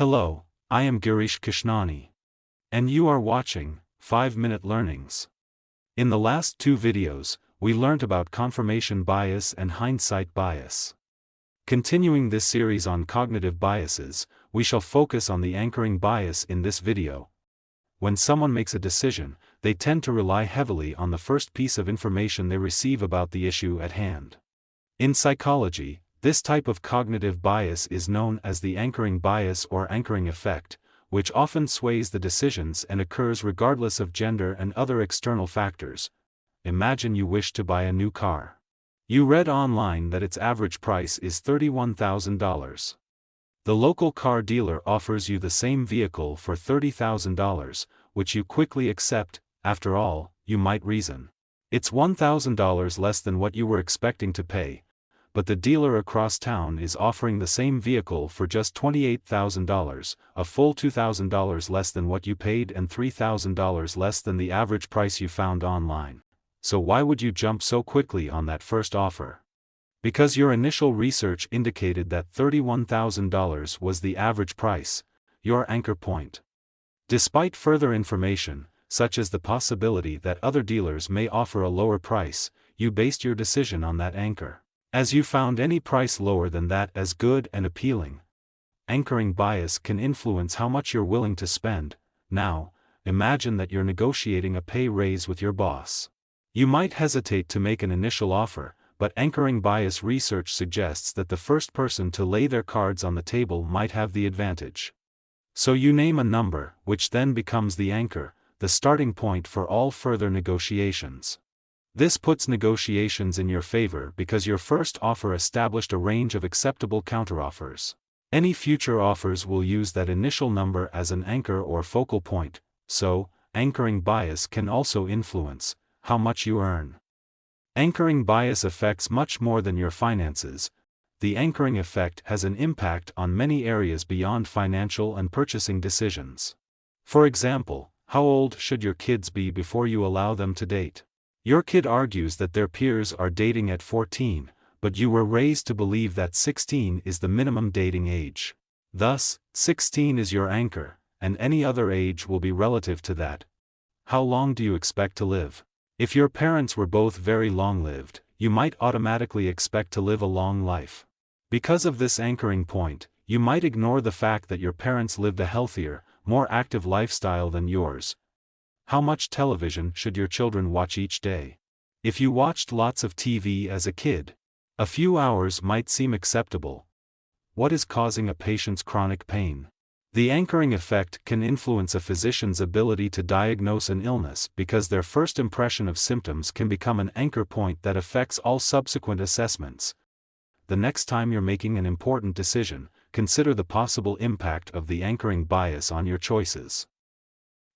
Hello, I am Girish Krishnani. And you are watching 5-Minute Learnings. In the last two videos, we learnt about confirmation bias and hindsight bias. Continuing this series on cognitive biases, we shall focus on the anchoring bias in this video. When someone makes a decision, they tend to rely heavily on the first piece of information they receive about the issue at hand. In psychology, this type of cognitive bias is known as the anchoring bias or anchoring effect, which often sways the decisions and occurs regardless of gender and other external factors. Imagine you wish to buy a new car. You read online that its average price is $31,000. The local car dealer offers you the same vehicle for $30,000, which you quickly accept. After all, you might reason, it's $1,000 less than what you were expecting to pay, but the dealer across town is offering the same vehicle for just $28,000, a full $2,000 less than what you paid and $3,000 less than the average price you found online. So why would you jump so quickly on that first offer? Because your initial research indicated that $31,000 was the average price, your anchor point. Despite further information, such as the possibility that other dealers may offer a lower price, you based your decision on that anchor, as you found any price lower than that as good and appealing. Anchoring bias can influence how much you're willing to spend. Now, imagine that you're negotiating a pay raise with your boss. You might hesitate to make an initial offer, but anchoring bias research suggests that the first person to lay their cards on the table might have the advantage. So you name a number, which then becomes the anchor, the starting point for all further negotiations. This puts negotiations in your favor because your first offer established a range of acceptable counteroffers. Any future offers will use that initial number as an anchor or focal point, so, anchoring bias can also influence how much you earn. Anchoring bias affects much more than your finances. The anchoring effect has an impact on many areas beyond financial and purchasing decisions. For example, how old should your kids be before you allow them to date? Your kid argues that their peers are dating at 14, but you were raised to believe that 16 is the minimum dating age. Thus, 16 is your anchor, and any other age will be relative to that. How long do you expect to live? If your parents were both very long-lived, you might automatically expect to live a long life. Because of this anchoring point, you might ignore the fact that your parents lived a healthier, more active lifestyle than yours. How much television should your children watch each day? If you watched lots of TV as a kid, a few hours might seem acceptable. What is causing a patient's chronic pain? The anchoring effect can influence a physician's ability to diagnose an illness because their first impression of symptoms can become an anchor point that affects all subsequent assessments. The next time you're making an important decision, consider the possible impact of the anchoring bias on your choices.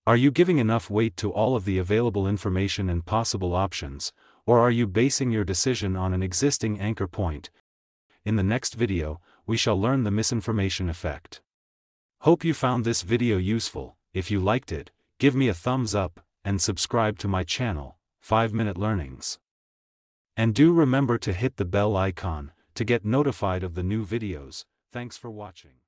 Are you giving enough weight to all of the available information and possible options, or are you basing your decision on an existing anchor point? In the next video, we shall learn the misinformation effect. Hope you found this video useful. If you liked it, give me a thumbs up, and subscribe to my channel, 5-Minute Learnings. And do remember to hit the bell icon to get notified of the new videos. Thanks for watching.